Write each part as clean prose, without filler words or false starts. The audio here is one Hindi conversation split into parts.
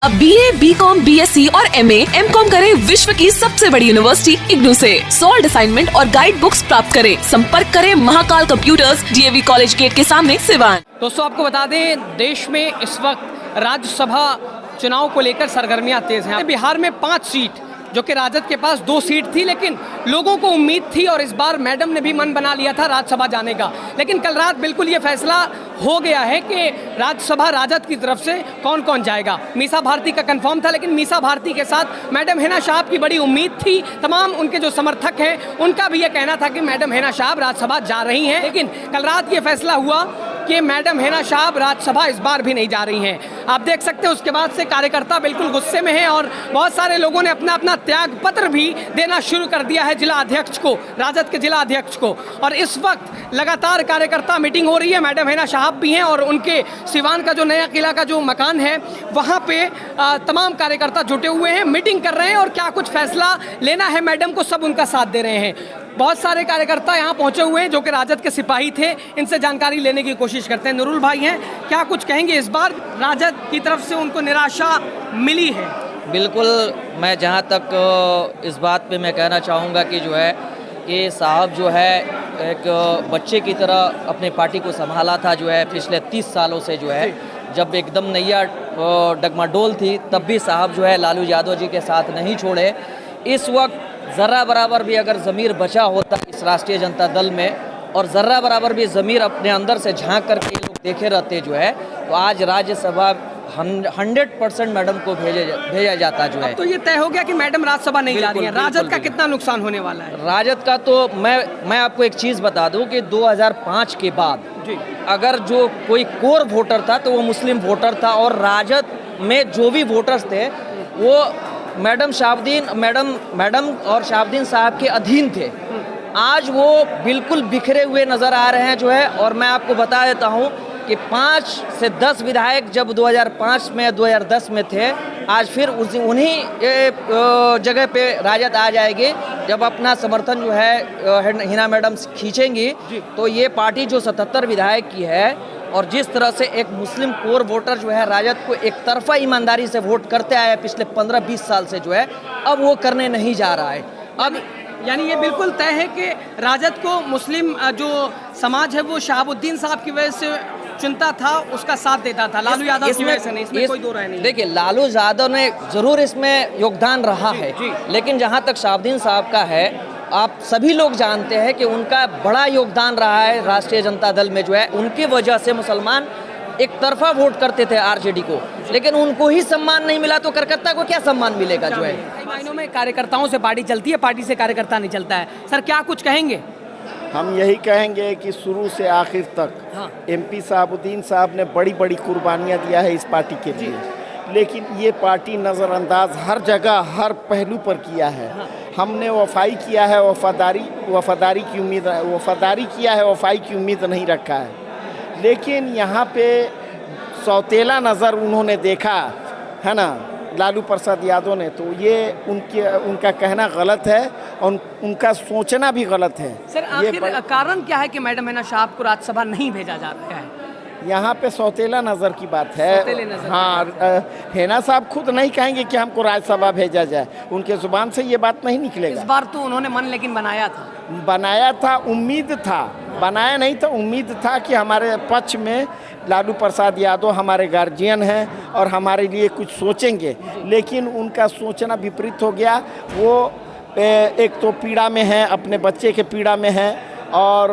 अब BA, BCom, BSc और MA, MCom करें विश्व की सबसे बड़ी यूनिवर्सिटी इग्नू से। सॉल्ड असाइनमेंट और गाइड बुक्स प्राप्त करें। संपर्क करें Mahakal computers, DAV college gate के सामने, सिवान। दोस्तों आपको बता दें, देश में इस वक्त राज्यसभा चुनाव को लेकर सरगर्मियां तेज हैं। बिहार में 5 सीट, जो कि राजद के पास 2 सीट थी, लेकिन लोगों को उम्मीद थी और इस बार मैडम ने भी मन बना लिया था राज्यसभा जाने का। लेकिन कल रात बिल्कुल ये फैसला हो गया है कि राज्यसभा राजद की तरफ से कौन कौन जाएगा। मीसा भारती का कंफर्म था, लेकिन मीसा भारती के साथ मैडम हिना शाह की बड़ी उम्मीद थी। तमाम उनके जो समर्थक हैं उनका भी ये कहना था कि मैडम हिना शाह राज्यसभा जा रही हैं। लेकिन कल रात ये फैसला हुआ कि मैडम हिना शाह राज्यसभा इस बार भी नहीं जा रही हैं। आप देख सकते हैं उसके बाद से कार्यकर्ता बिल्कुल गुस्से में हैं और बहुत सारे लोगों ने अपना अपना त्याग पत्र भी देना शुरू कर दिया है जिला अध्यक्ष को, राजद के जिला अध्यक्ष को। और इस वक्त लगातार कार्यकर्ता मीटिंग हो रही है। मैडम हिना शाह भी हैं और उनके सिवान का जो नया किला का जो मकान है वहाँ पे तमाम कार्यकर्ता जुटे हुए हैं, मीटिंग कर रहे हैं और क्या कुछ फैसला लेना है मैडम को, सब उनका साथ दे रहे हैं। बहुत सारे कार्यकर्ता यहाँ पहुँचे हुए हैं जो कि राजद के सिपाही थे, इनसे जानकारी लेने की कोशिश करते हैं। नूरुल भाई हैं, क्या कुछ कहेंगे? इस बार राजद की तरफ से उनको निराशा मिली है। बिल्कुल, मैं जहाँ तक इस बात पे मैं कहना चाहूँगा कि जो है कि साहब जो है एक बच्चे की तरह अपने पार्टी को संभाला था, जो है पिछले 30 सालों से जो है, जब एकदम नैया डगमाडोल थी तब भी साहब जो है लालू यादव जी के साथ नहीं छोड़े। इस वक्त ज़र्रा बराबर भी अगर ज़मीर बचा होता इस राष्ट्रीय जनता दल में और ज़र्रा बराबर भी ज़मीर अपने अंदर से झांक करके लोग देखे रहते जो है, तो आज राज्यसभा 100% मैडम को भेजा जाता जो है। तो ये तय हो गया कि मैडम राज्यसभा नहीं जा रही है। राजद का कितना नुकसान होने वाला है? राजद का तो मैं आपको एक चीज़ बता दूं कि 2005 के बाद अगर जो कोई कोर वोटर था तो वो मुस्लिम वोटर था और राजद में जो भी वोटर्स थे वो मैडम और शहाबुद्दीन साहब के अधीन थे। आज वो बिल्कुल बिखरे हुए नज़र आ रहे हैं जो है। और मैं आपको बता देता हूँ कि 5 से 10 विधायक जब 2005 में 2010 में थे, आज फिर उन्हीं जगह पे राजद आ जाएगी जब अपना समर्थन जो है हिना मैडम खींचेंगी। तो ये पार्टी जो 77 विधायक की है और जिस तरह से एक मुस्लिम कोर वोटर जो है राजद को एक तरफा ईमानदारी से वोट करते आए पिछले 15-20 साल से जो है, अब वो करने नहीं जा रहा है। अब यानी ये बिल्कुल तय है कि राजद को मुस्लिम जो समाज है वो शहाबुद्दीन साहब की वजह से चुनता था, उसका साथ देता था, लालू यादव की वजह से नहीं। इसमें कोई दो राय नहीं। देखिए, लालू यादव ने जरूर इसमें योगदान रहा है, लेकिन जहाँ तक शहाबुद्दीन साहब का है, आप सभी लोग जानते हैं कि उनका बड़ा योगदान रहा है राष्ट्रीय जनता दल में जो है। उनकी वजह से मुसलमान एक तरफा वोट करते थे आरजेडी को, लेकिन उनको ही सम्मान नहीं मिला तो कलकत्ता को क्या सम्मान मिलेगा जो है। कई मायनों में कार्यकर्ताओं से पार्टी चलती है, पार्टी से कार्यकर्ता नहीं चलता है। सर, क्या कुछ कहेंगे? हम यही कहेंगे कि शुरू से आखिर तक MP शहाबुद्दीन साहब ने बड़ी बड़ी कुर्बानियाँ दिया है इस पार्टी के लिए, लेकिन ये पार्टी नज़रअंदाज हर जगह हर पहलू पर किया है। हमने वफाई किया है, वफादारी की उम्मीद, वफादारी किया है, वफाई की उम्मीद नहीं रखा है। लेकिन यहाँ पे सौतेला नज़र उन्होंने देखा है ना लालू प्रसाद यादव ने, तो ये उनका कहना गलत है और उनका सोचना भी गलत है। सर, आखिर कारण क्या है कि मैडम हिना शाह को राज्यसभा नहीं भेजा जा रहा है? यहाँ पे सौतेला नज़र की बात है। हाँ, हिना साहब खुद नहीं कहेंगे कि हमको राज्यसभा भेजा जाए, उनके जुबान से ये बात नहीं निकलेगा। इस बार तो उन्होंने मन लेकिन बनाया था, उम्मीद था, बनाया नहीं था, उम्मीद था कि हमारे पक्ष में लालू प्रसाद यादव हमारे गार्जियन हैं और हमारे लिए कुछ सोचेंगे, लेकिन उनका सोचना विपरीत हो गया। वो एक तो पीड़ा में है, अपने बच्चे के पीड़ा में है और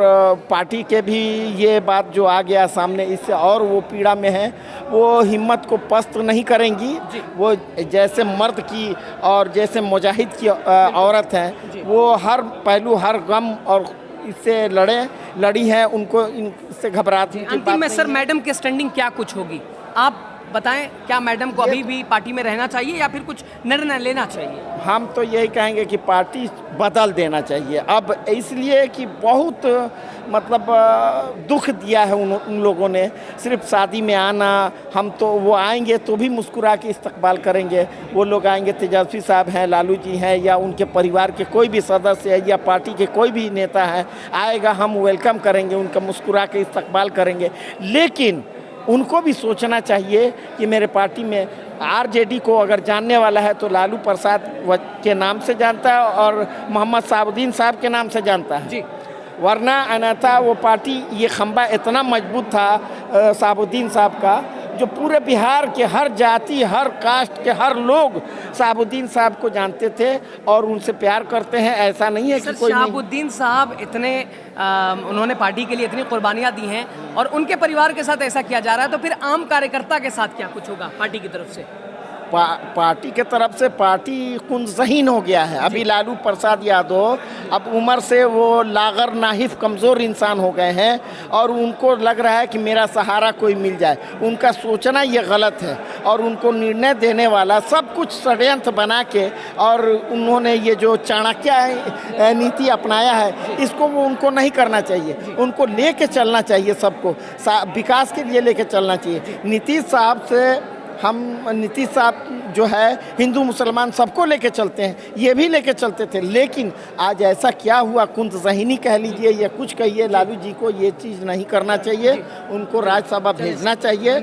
पार्टी के भी ये बात जो आ गया सामने, इससे और वो पीड़ा में है। वो हिम्मत को पस्त नहीं करेंगी। वो जैसे मर्द की और जैसे मुजाहिद की औरत हैं, वो हर पहलू हर गम और इससे लड़ी हैं, उनको इनसे घबराहट की अंतिम में सर मैडम की स्टैंडिंग क्या कुछ होगी आप बताएं? क्या मैडम को अभी भी पार्टी में रहना चाहिए या फिर कुछ निर्णय लेना चाहिए? हम तो यही कहेंगे कि पार्टी बदल देना चाहिए अब, इसलिए कि बहुत मतलब दुख दिया है उन लोगों ने। सिर्फ शादी में आना, हम तो वो आएंगे तो भी मुस्कुरा के इस्तकबाल करेंगे। वो लोग आएंगे, तेजस्वी साहब हैं, लालू जी हैं या उनके परिवार के कोई भी सदस्य है या पार्टी के कोई भी नेता है आएगा, हम वेलकम करेंगे, उनका मुस्कुरा के इस्तकबाल करेंगे। लेकिन उनको भी सोचना चाहिए कि मेरे पार्टी में आरजेडी को अगर जानने वाला है तो लालू प्रसाद के नाम से जानता है और मोहम्मद साबुद्दीन साहब के नाम से जानता है जी। वरना अन्यथा वो पार्टी, ये खंबा इतना मजबूत था साबुद्दीन साहब का, जो पूरे बिहार के हर जाति, हर कास्ट के हर लोग साबुद्दीन साहब को जानते थे और उनसे प्यार करते हैं। ऐसा नहीं है कि कोई नहीं। शहाबुद्दीन साहब इतने उन्होंने पार्टी के लिए इतनी कुर्बानियां दी हैं और उनके परिवार के साथ ऐसा किया जा रहा है, तो फिर आम कार्यकर्ता के साथ क्या कुछ होगा पार्टी की तरफ से? पार्टी के तरफ से पार्टी कुंजहीन हो गया है। अभी लालू प्रसाद यादव अब उम्र से वो लागर नाहिफ कमज़ोर इंसान हो गए हैं और उनको लग रहा है कि मेरा सहारा कोई मिल जाए। उनका सोचना ये गलत है और उनको निर्णय देने वाला सब कुछ षड्यंत्र बना के, और उन्होंने ये जो चाणक्य नीति अपनाया है, इसको वो उनको नहीं करना चाहिए। उनको लेके चलना चाहिए, सबको विकास के लिए लेके चलना चाहिए। नीतीश साहब से नीतीश साहब जो है हिंदू मुसलमान सबको लेके चलते हैं, ये भी लेके चलते थे, लेकिन आज ऐसा क्या हुआ, कुंतज़हीनी कह लीजिए या कुछ कहिए, लालू जी को ये चीज़ नहीं करना चाहिए, उनको राज्यसभा भेजना चाहिए।